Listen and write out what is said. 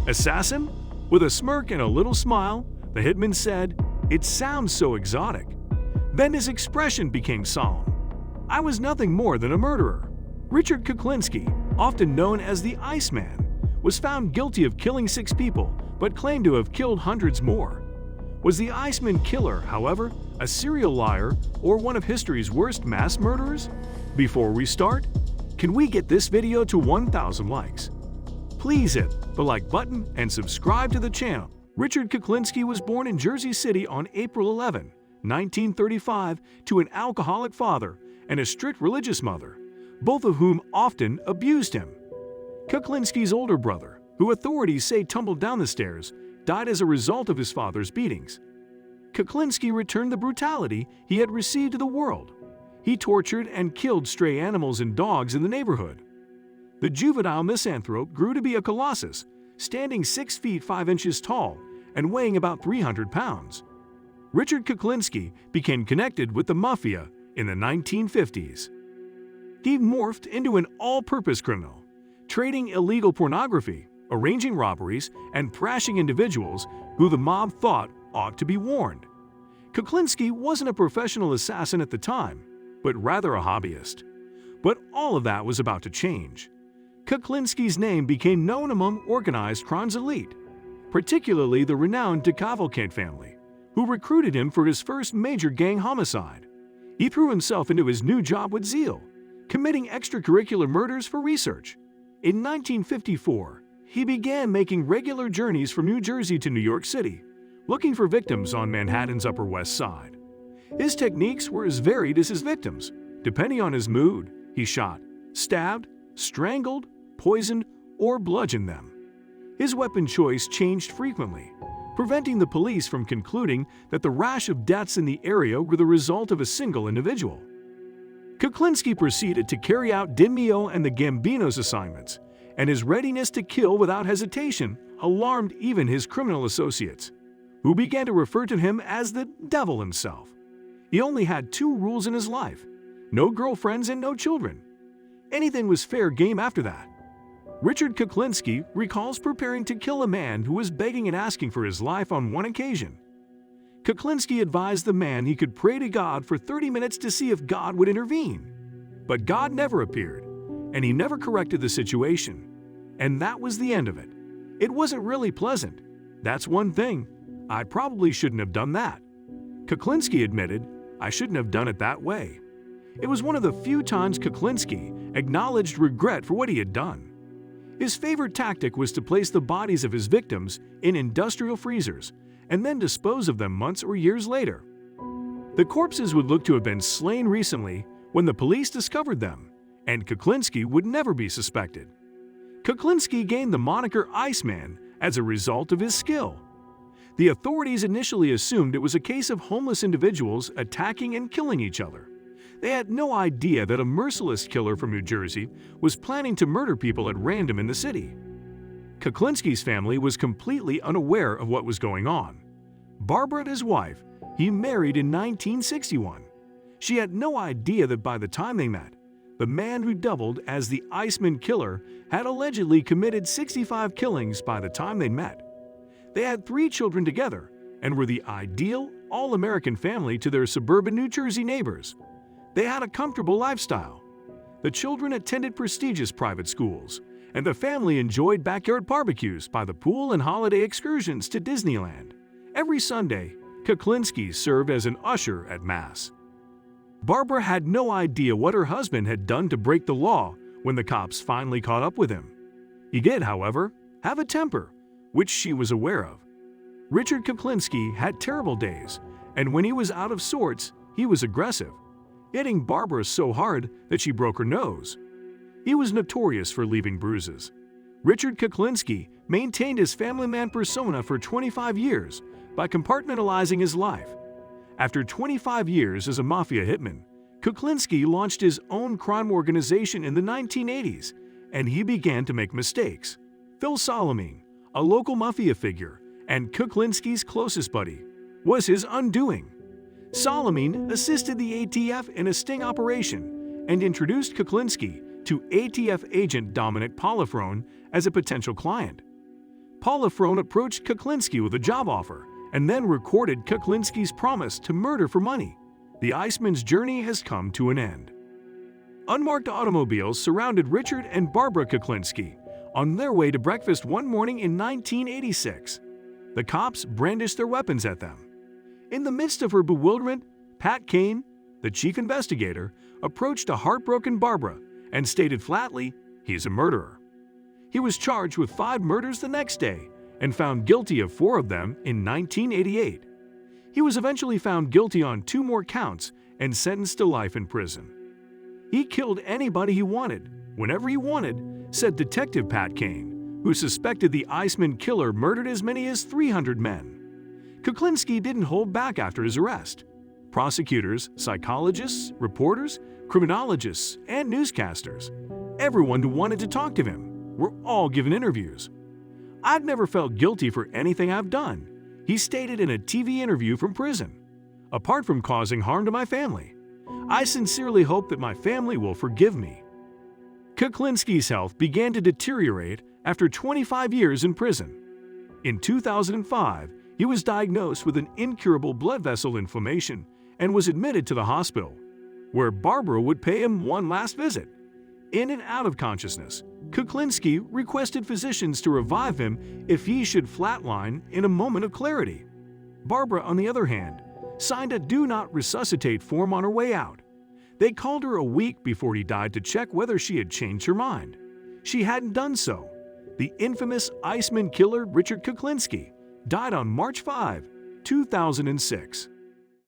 Assassin? With a smirk and a little smile, the hitman said, "It sounds so exotic." Then his expression became solemn. "I was nothing more than a murderer." Richard Kuklinski, often known as the Iceman, was found guilty of killing 6 people, but claimed to have killed hundreds more. Was the Iceman killer, however, a serial liar or one of history's worst mass murderers? Before we start, can we get this video to 1,000 likes? Please hit the like button and subscribe to the channel. Richard Kuklinski was born in Jersey City on April 11, 1935, to an alcoholic father and a strict religious mother, both of whom often abused him. Kuklinski's older brother, who authorities say tumbled down the stairs, died as a result of his father's beatings. Kuklinski returned the brutality he had received to the world. He tortured and killed stray animals and dogs in the neighborhood. The juvenile misanthrope grew to be a colossus, standing 6 feet 5 inches tall and weighing about 300 pounds. Richard Kuklinski became connected with the mafia in the 1950s. He morphed into an all-purpose criminal, trading illegal pornography, arranging robberies, and thrashing individuals who the mob thought ought to be warned. Kuklinski wasn't a professional assassin at the time, but rather a hobbyist. But all of that was about to change. Kuklinski's name became known among organized crime's elite, particularly the renowned DeCavalcante family, who recruited him for his first major gang homicide. He threw himself into his new job with zeal, committing extracurricular murders for research. In 1954, he began making regular journeys from New Jersey to New York City, looking for victims on Manhattan's Upper West Side. His techniques were as varied as his victims. Depending on his mood, he shot, stabbed, strangled, poisoned, or bludgeoned them. His weapon choice changed frequently, preventing the police from concluding that the rash of deaths in the area were the result of a single individual. Kuklinski proceeded to carry out Dinmio and the Gambino's assignments, and his readiness to kill without hesitation alarmed even his criminal associates, who began to refer to him as the devil himself. He only had 2 rules in his life: no girlfriends and no children. Anything was fair game after that. Richard Kuklinski recalls preparing to kill a man who was begging and asking for his life on one occasion. Kuklinski advised the man he could pray to God for 30 minutes to see if God would intervene. But God never appeared, and he never corrected the situation. And that was the end of it. It wasn't really pleasant. That's one thing. I probably shouldn't have done that. Kuklinski admitted, "I shouldn't have done it that way." It was one of the few times Kuklinski acknowledged regret for what he had done. His favorite tactic was to place the bodies of his victims in industrial freezers and then dispose of them months or years later. The corpses would look to have been slain recently when the police discovered them, and Kuklinski would never be suspected. Kuklinski gained the moniker Iceman as a result of his skill. The authorities initially assumed it was a case of homeless individuals attacking and killing each other. They had no idea that a merciless killer from New Jersey was planning to murder people at random in the city. Kuklinski's family was completely unaware of what was going on. Barbara, his wife, he married in 1961. She had no idea that by the time they met, the man who doubled as the Iceman killer had allegedly committed 65 killings by the time they met. They had 3 children together and were the ideal, all-American family to their suburban New Jersey neighbors. They had a comfortable lifestyle. The children attended prestigious private schools, and the family enjoyed backyard barbecues by the pool and holiday excursions to Disneyland. Every Sunday, Kuklinski served as an usher at Mass. Barbara had no idea what her husband had done to break the law when the cops finally caught up with him. He did, however, have a temper, which she was aware of. Richard Kuklinski had terrible days, and when he was out of sorts, he was aggressive, hitting Barbara so hard that she broke her nose. He was notorious for leaving bruises. Richard Kuklinski maintained his family man persona for 25 years by compartmentalizing his life. After 25 years as a mafia hitman, Kuklinski launched his own crime organization in the 1980s, and he began to make mistakes. Phil Salamine, a local mafia figure and Kuklinski's closest buddy, was his undoing. Salamine assisted the ATF in a sting operation and introduced Kuklinski to ATF agent Dominic Polifrone as a potential client. Paula Frone approached Kuklinski with a job offer and then recorded Kuklinski's promise to murder for money. The Iceman's journey has come to an end. Unmarked automobiles surrounded Richard and Barbara Kuklinski on their way to breakfast one morning in 1986. The cops brandished their weapons at them. In the midst of her bewilderment, Pat Kane, the chief investigator, approached a heartbroken Barbara and stated flatly, "He's a murderer." He was charged with 5 murders the next day and found guilty of 4 of them in 1988. He was eventually found guilty on 2 more counts and sentenced to life in prison. He killed anybody he wanted, whenever he wanted, said Detective Pat Kane, who suspected the Iceman killer murdered as many as 300 men. Kuklinski didn't hold back after his arrest. Prosecutors, psychologists, reporters, criminologists, and newscasters, everyone who wanted to talk to him, were all given interviews. "I've never felt guilty for anything I've done," he stated in a TV interview from prison. "Apart from causing harm to my family, I sincerely hope that my family will forgive me." Kuklinski's health began to deteriorate after 25 years in prison. In 2005, he was diagnosed with an incurable blood vessel inflammation and was admitted to the hospital, where Barbara would pay him one last visit. In and out of consciousness, Kuklinski requested physicians to revive him if he should flatline in a moment of clarity. Barbara, on the other hand, signed a "do not resuscitate" form on her way out. They called her a week before he died to check whether she had changed her mind. She hadn't done so. The infamous Iceman killer Richard Kuklinski died on March 5, 2006.